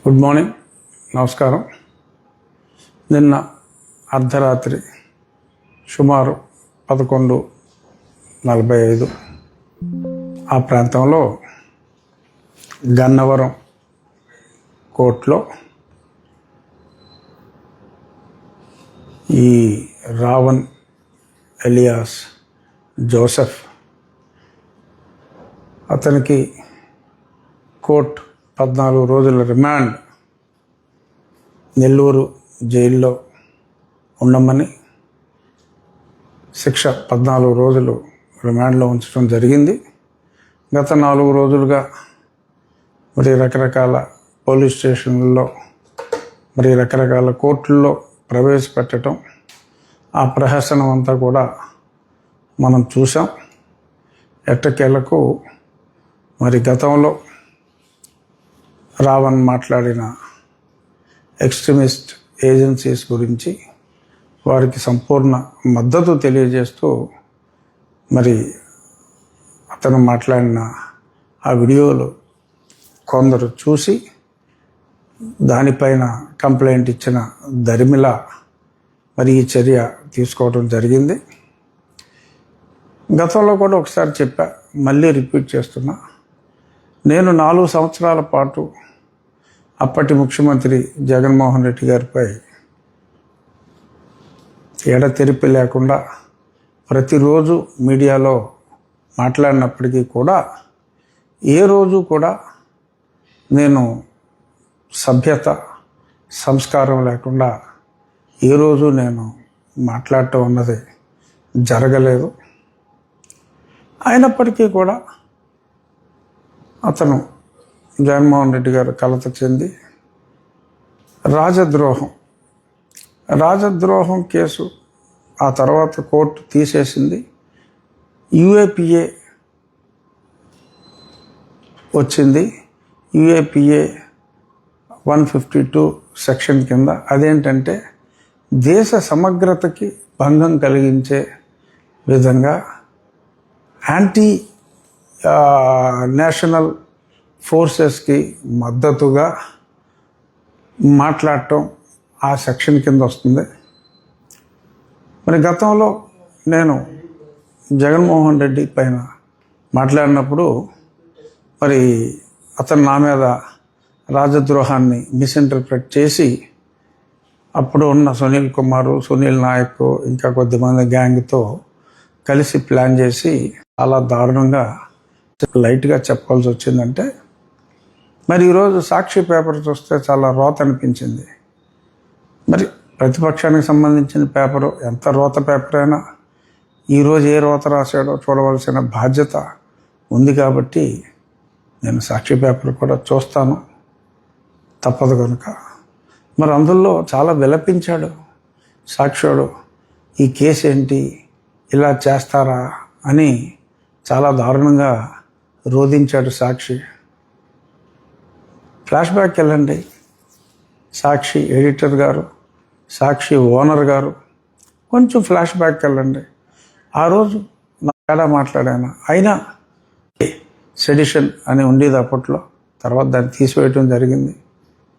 Good morning, నమస్కారం. నిన్న అర్ధరాత్రి సుమారు 11:45 ఆ ప్రాంతంలో గన్నవరం కోర్టులో ఈ రావణ్ ఎలియాస్ జోసెఫ్ అతనికి కోర్టు 14 రోజుల రిమాండ్ నెల్లూరు జైల్లో ఉండమని, శిక్ష 14 రోజులు రిమాండ్లో ఉంచడం జరిగింది. గత 4 రోజులుగా రకరకాల పోలీస్ స్టేషన్లలో రకరకాల కోర్టుల్లో ప్రవేశపెట్టడం, ఆ ప్రహసనం అంతా కూడా మనం చూసాం. ఎట్టకేలకు గతంలో రావణ్ మాట్లాడిన ఎక్స్ట్రీమిస్ట్ ఏజెన్సీస్ గురించి వారికి సంపూర్ణ మద్దతు తెలియజేస్తూ అతను మాట్లాడిన ఆ వీడియోలు కొందరు చూసి దానిపైన కంప్లైంట్ ఇచ్చిన దరిమిల ఈ చర్య తీసుకోవడం జరిగింది. గతంలో కూడా ఒకసారి చెప్పా, మళ్ళీ రిపీట్ చేస్తున్నా. నేను 4 సంవత్సరాల పాటు అప్పటి ముఖ్యమంత్రి జగన్మోహన్ రెడ్డి గారిపై ఎడతెరిపి లేకుండా ప్రతిరోజు మీడియాలో మాట్లాడినప్పటికీ కూడా ఏ రోజు కూడా నేను సభ్యత సంస్కారం లేకుండా ఏ రోజు నేను మాట్లాడటం అన్నది జరగలేదు. అయినప్పటికీ కూడా అతను జగన్మోహన్ రెడ్డి గారు కలత చెంది రాజద్రోహం కేసు ఆ తర్వాత కోర్టు తీసేసింది. యూఏపీఏ వచ్చింది. యూఏపీఏ 152 సెక్షన్ కింద అదేంటంటే దేశ సమగ్రతకి భంగం కలిగించే విధంగా యాంటీ నేషనల్ ఫోర్సెస్కి మద్దతుగా మాట్లాడటం ఆ సెక్షన్ కింద వస్తుంది. గతంలో నేను జగన్మోహన్ రెడ్డి పైన మాట్లాడినప్పుడు అతను నా మీద రాజద్రోహాన్ని మిస్ఇంటర్ప్రెట్ చేసి అప్పుడు ఉన్న సునీల్ కుమారు, సునీల్ నాయక్ ఇంకా కొద్దిమంది గ్యాంగ్తో కలిసి ప్లాన్ చేసి అలా దారుణంగా లైట్గా చెప్పాల్సి వచ్చిందంటే ఈరోజు సాక్షి పేపర్ చూస్తే చాలా రోత అనిపించింది. ప్రతిపక్షానికి సంబంధించిన పేపరు ఎంత రోత పేపర్ అయినా ఈరోజు ఏ రోత రాశాడో చూడవలసిన బాధ్యత ఉంది. కాబట్టి నేను సాక్షి పేపర్ కూడా చూస్తాను, తప్పదు కనుక. అందులో చాలా విలపించాడు సాక్షివాడు. ఈ కేసు ఏంటి, ఇలా చేస్తారా అని చాలా దారుణంగా రోధించాడు సాక్షి. ఫ్లాష్ బ్యాక్ వెళ్ళండి. సాక్షి ఎడిటర్ గారు, సాక్షి ఓనర్ గారు, కొంచెం ఫ్లాష్ బ్యాక్ వెళ్ళండి. ఆ రోజు నా తేడా మాట్లాడాను. అయినా సెడిషన్ అని ఉండేది అప్పట్లో, తర్వాత దాన్ని తీసివేయటం జరిగింది.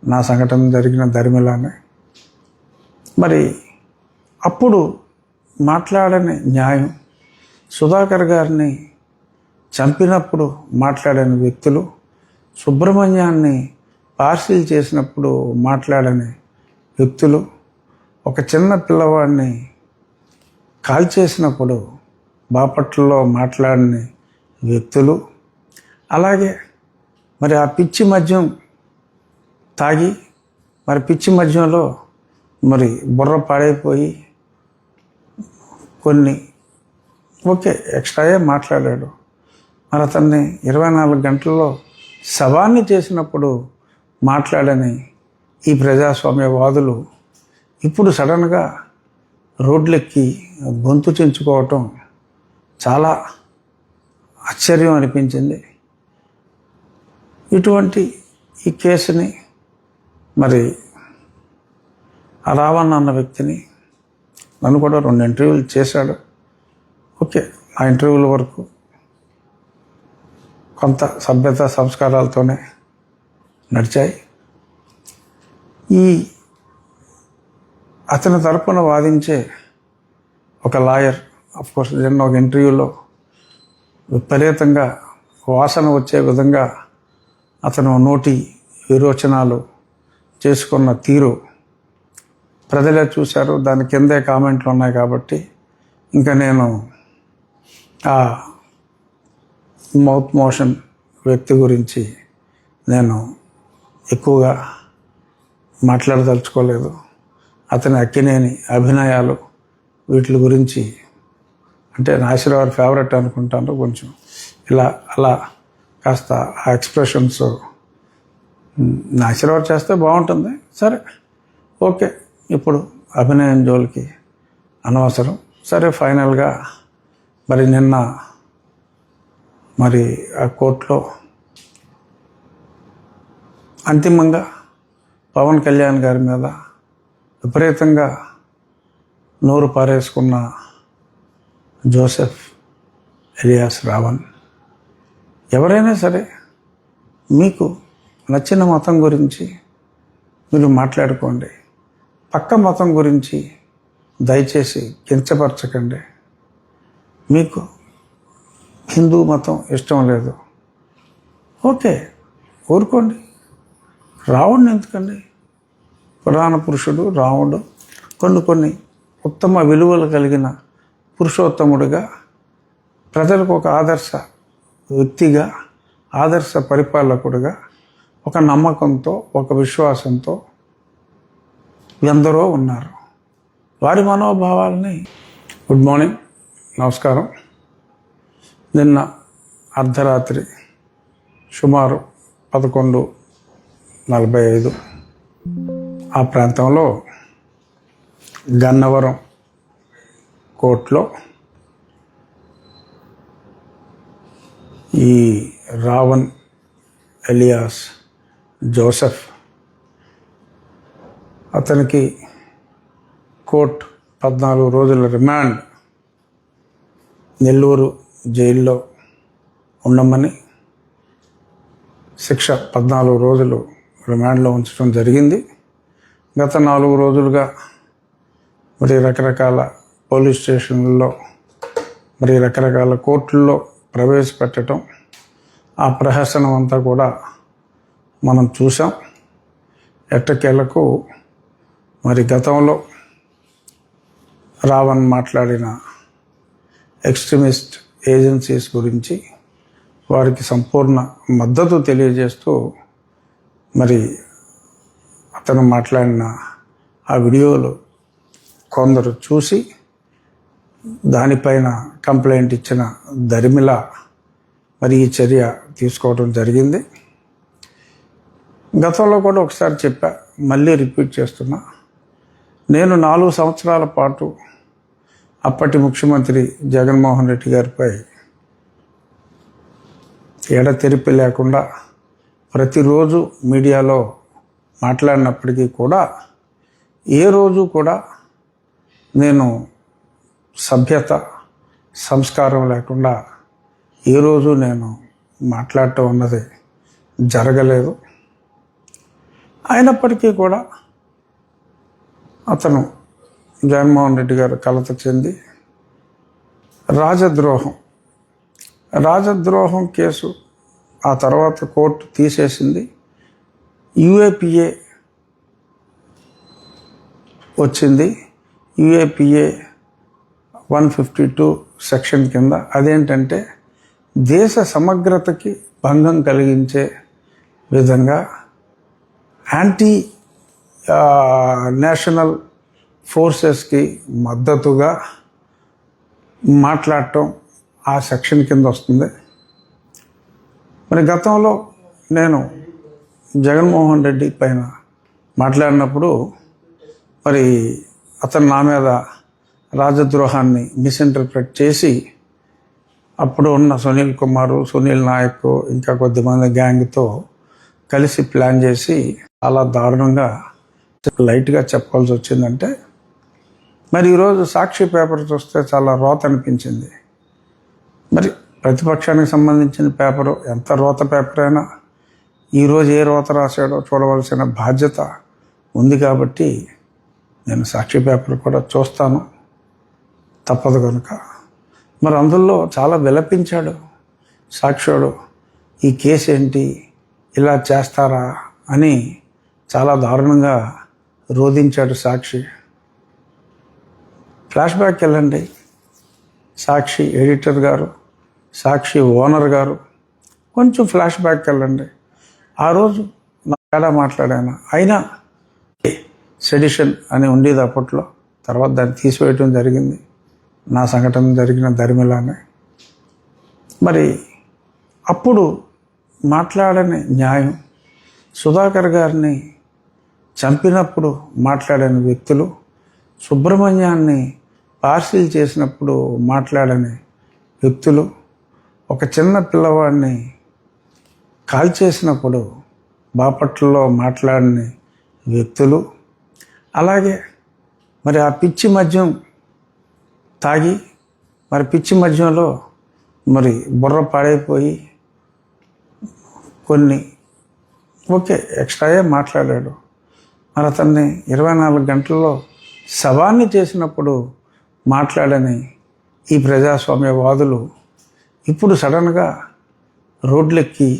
నా సంఘటన జరిగిన దరిమిలానే. అప్పుడు మాట్లాడని న్యాయం, సుధాకర్ గారిని చంపినప్పుడు మాట్లాడని వ్యక్తులు, సుబ్రహ్మణ్యాన్ని పార్సిల్ చేసినప్పుడు మాట్లాడని వ్యక్తులు, ఒక చిన్న పిల్లవాడిని కాల్చేసినప్పుడు బాపట్లలో మాట్లాడని వ్యక్తులు, అలాగే ఆ పిచ్చి మద్యం తాగి పిచ్చి మద్యంలో బుర్ర పాడైపోయి కొన్ని ఎక్స్ట్రాయే మాట్లాడాడు. అతన్ని 24 గంటల్లో శవాన్ని చేసినప్పుడు మాట్లాడని ఈ ప్రజాస్వామ్యవాదులు ఇప్పుడు సడన్గా రోడ్లెక్కి గొంతు చించుకోవటం చాలా ఆశ్చర్యం అనిపించింది. ఇటువంటి ఈ కేసుని రావణ్ అన్న వ్యక్తిని నన్ను కూడా 2 ఇంటర్వ్యూలు చేశాడు. ఆ ఇంటర్వ్యూల వరకు కొంత సభ్యత సంస్కారాలతోనే నడిచాయి. ఈ అతని తరపున వాదించే ఒక లాయర్ అఫ్కోర్స్ నిన్న ఒక ఇంటర్వ్యూలో విపరీతంగా వాసన వచ్చే విధంగా అతను నోటి విరోచనాలు చేసుకున్న తీరు ప్రజలే చూశారు. దాని కిందే కామెంట్లు ఉన్నాయి కాబట్టి ఇంకా నేను ఆ మౌత్ మోషన్ వ్యక్తి గురించి నేను ఎక్కువగా మాట్లాడదలుచుకోలేదు. అతని అక్కినేని అభినయాలు వీటి గురించి అంటే నాసిరవారి ఫేవరెట్ అనుకుంటాను. కొంచెం ఇలా అలా కాస్త ఆ ఎక్స్ప్రెషన్స్ నాసిరవారి చేస్తే బాగుంటుంది. సరే ఓకే, ఇప్పుడు అభినయం జోలికి అనవసరం. సరే ఫైనల్గా మరి నిన్న మరి ఆ కోర్టులో అంతిమంగా పవన్ కళ్యాణ్ గారి మీద విపరీతంగా నోరు పారేసుకున్న జోసెఫ్ ఎలియాస్ రావణ్, ఎవరైనా సరే మీకు నచ్చిన మతం గురించి మీరు మాట్లాడుకోండి, పక్క మతం గురించి దయచేసి కించపరచకండి. మీకు హిందూ మతం ఇష్టం లేదు, ఓకే ఊరుకోండి. రావణ్ణి ఎందుకండి? పురాణ పురుషుడు రాముడు కొన్ని ఉత్తమ విలువలు కలిగిన పురుషోత్తముడిగా, ప్రజలకు ఒక ఆదర్శ వ్యక్తిగా, ఆదర్శ పరిపాలకుడిగా, ఒక నమ్మకంతో, ఒక విశ్వాసంతో ఎందరో ఉన్నారు. వారి మనోభావాలని గుడ్ మార్నింగ్, నమస్కారం. నిన్న అర్ధరాత్రి సుమారు 11:45 ఆ ప్రాంతంలో గన్నవరం కోర్టులో ఈ రావణ్ ఎలియాస్ జోసెఫ్ అతనికి కోర్టు 14 రోజుల రిమాండ్ నెల్లూరు జైల్లో ఉండమని, శిక్ష 14 రోజులు రిమాండ్లో ఉంచడం జరిగింది. గత 4 రోజులుగా మరి రకరకాల పోలీస్ స్టేషన్లలో మరి రకరకాల కోర్టుల్లో ప్రవేశపెట్టడం, ఆ ప్రహసనం అంతా కూడా మనం చూసాం. ఎట్టకేలకు మరి గతంలో రావణ్ మాట్లాడిన ఎక్స్ట్రీమిస్ట్ ఏజెన్సీస్ గురించి వారికి సంపూర్ణ మద్దతు తెలియజేస్తూ మరి అతను మాట్లాడిన ఆ వీడియోలు కొందరు చూసి దానిపైన కంప్లైంట్ ఇచ్చిన దరిమిల మరి ఈ చర్య తీసుకోవడం జరిగింది. గతంలో కూడా ఒకసారి చెప్పా, మళ్ళీ రిపీట్ చేస్తున్నా. నేను 4 సంవత్సరాల పాటు అప్పటి ముఖ్యమంత్రి జగన్మోహన్ రెడ్డి గారిపై ఎడతెరిపి లేకుండా ప్రతిరోజు మీడియాలో మాట్లాడినప్పటికీ కూడా ఏ రోజు కూడా నేను సభ్యత సంస్కారం లేకుండా ఏ రోజు నేను మాట్లాడటం అన్నది జరగలేదు. అయినప్పటికీ కూడా అతను జగన్మోహన్ రెడ్డి గారు కలత చెంది రాజద్రోహం కేసు ఆ తర్వాత కోర్టు తీసేసింది. యూఏపీఏ వచ్చింది. యూఏపీఏ 152 సెక్షన్ కింద అదేంటంటే దేశ సమగ్రతకి భంగం కలిగించే విధంగా యాంటీ నేషనల్ ఫోర్సెస్కి మద్దతుగా మాట్లాడటం ఆ సెక్షన్ కింద వస్తుంది. మరి గతంలో నేను జగన్మోహన్ రెడ్డి పైన మాట్లాడినప్పుడు మరి అతను నా మీద రాజద్రోహాన్ని మిస్ఇంటర్ప్రెట్ చేసి అప్పుడు ఉన్న సునీల్ కుమారు, సునీల్ నాయక్ ఇంకా కొద్దిమంది గ్యాంగ్తో కలిసి ప్లాన్ చేసి అలా దారుణంగా లైట్గా చెప్పాల్సి వచ్చిందంటే మరి ఈరోజు సాక్షి పేపర్ చూస్తే చాలా రోత అనిపించింది. మరి ప్రతిపక్షానికి సంబంధించిన పేపరు ఎంత రోత పేపర్ అయినా ఈరోజు ఏ రోత రాశాడో చూడవలసిన బాధ్యత ఉంది కాబట్టి నేను సాక్షి పేపర్ కూడా చూస్తాను, తప్పదు కనుక. మరి అందులో చాలా విలపించాడు సాక్షివాడు. ఈ కేసు ఏంటి, ఇలా చేస్తారా అని చాలా దారుణంగా రోధించాడు సాక్షి. ఫ్లాష్ బ్యాక్ వెళ్ళండి. సాక్షి ఎడిటర్ గారు, సాక్షి ఓనర్ గారు, కొంచెం ఫ్లాష్ బ్యాక్ వెళ్ళండి. ఆ రోజు నా తేడా మాట్లాడాను. అయినా సెడిషన్ అని ఉండేది అప్పట్లో, తర్వాత దాన్ని తీసివేయటం జరిగింది. నా సంఘటన జరిగిన ధర్మిలానే. మరి అప్పుడు మాట్లాడని న్యాయం, సుధాకర్ గారిని చంపినప్పుడు మాట్లాడని వ్యక్తులు, సుబ్రహ్మణ్యాన్ని పార్సిల్ చేసినప్పుడు మాట్లాడని వ్యక్తులు, ఒక చిన్న పిల్లవాడిని కాల్చేసినప్పుడు బాపట్లలో మాట్లాడని వ్యక్తులు, అలాగే మరి ఆ పిచ్చి మద్యం తాగి మరి పిచ్చి మద్యంలో మరి బుర్ర పాడైపోయి కొన్ని ఎక్స్ట్రాయే మాట్లాడాడు. మరి అతన్ని 24 గంటల్లో శవాన్ని చేసినప్పుడు మాట్లాడని ఈ ప్రజాస్వామ్యవాదులు ఇప్పుడు సడన్గా రోడ్లెక్కి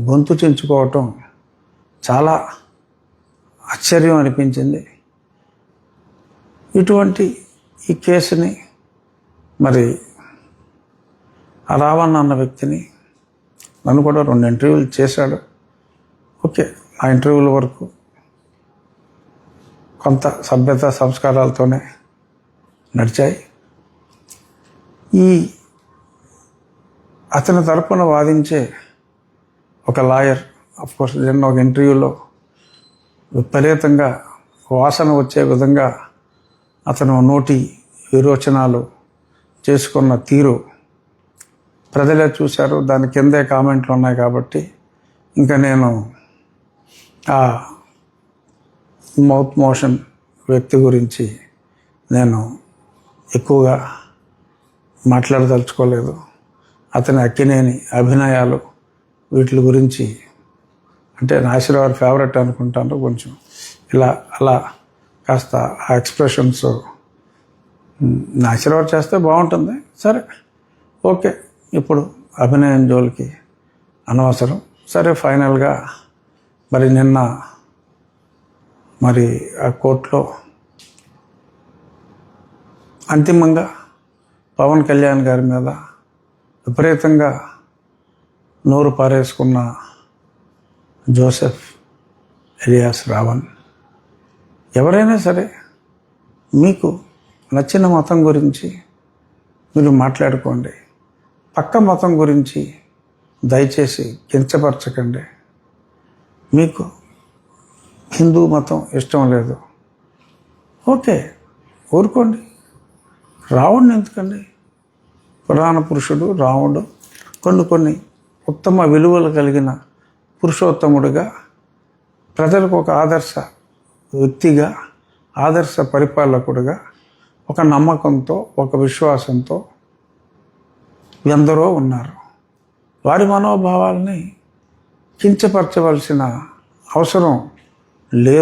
గొంతు చించుకోవటం చాలా ఆశ్చర్యం అనిపించింది. ఇటువంటి ఈ కేసుని మరి ఆ రావణ్ అన్న వ్యక్తిని నన్ను కూడా 2 ఇంటర్వ్యూలు చేశాడు. ఆ ఇంటర్వ్యూల వరకు కొంత సభ్యత సంస్కారాలతోనే నడిచాయి. అతని తరపున వాదించే ఒక లాయర్, అఫ్కోర్స్ నిన్న ఒక ఇంటర్వ్యూలో విపరీతంగా వాసన వచ్చే విధంగా అతను నోటి విరోచనాలు చేసుకున్న తీరు ప్రజలే చూశారు. దాని కిందే కామెంట్లు ఉన్నాయి కాబట్టి ఇంకా నేను ఆ మౌత్ మోషన్ వ్యక్తి గురించి నేను ఎక్కువగా మాట్లాడదలుచుకోలేదు. అతని అక్కినేని అభినయాలు వీటి గురించి, అంటే నాసిరవారి ఫేవరెట్ అనుకుంటాను, కొంచెం ఇలా అలా కాస్త ఆ ఎక్స్ప్రెషన్స్ నాసిరవారు చేస్తే బాగుంటుంది. సరే ఇప్పుడు అభినయం జోలికి అనవసరం. సరే ఫైనల్గా మరి నిన్న మరి ఆ కోర్టులో అంతిమంగా పవన్ కళ్యాణ్ గారి మీద విపరీతంగా నోరు పారేసుకున్న జోసెఫ్ ఎలియాస్ రావణ్, ఎవరైనా సరే మీకు నచ్చిన మతం గురించి మీరు మాట్లాడుకోండి, పక్క మతం గురించి దయచేసి కించపరచకండి. మీకు హిందూ మతం ఇష్టం లేదు, ఊరుకోండి. రావణుని ఎందుకండి? పురాణ పురుషుడు రాముడు కొన్ని ఉత్తమ విలువలు కలిగిన పురుషోత్తముడిగా, ప్రజలకు ఒక ఆదర్శ వ్యక్తిగా, ఆదర్శ పరిపాలకుడిగా, ఒక నమ్మకంతో, ఒక విశ్వాసంతో ఎందరో ఉన్నారు. వారి మనోభావాల్ని కించపరచవలసిన అవసరం లేదు.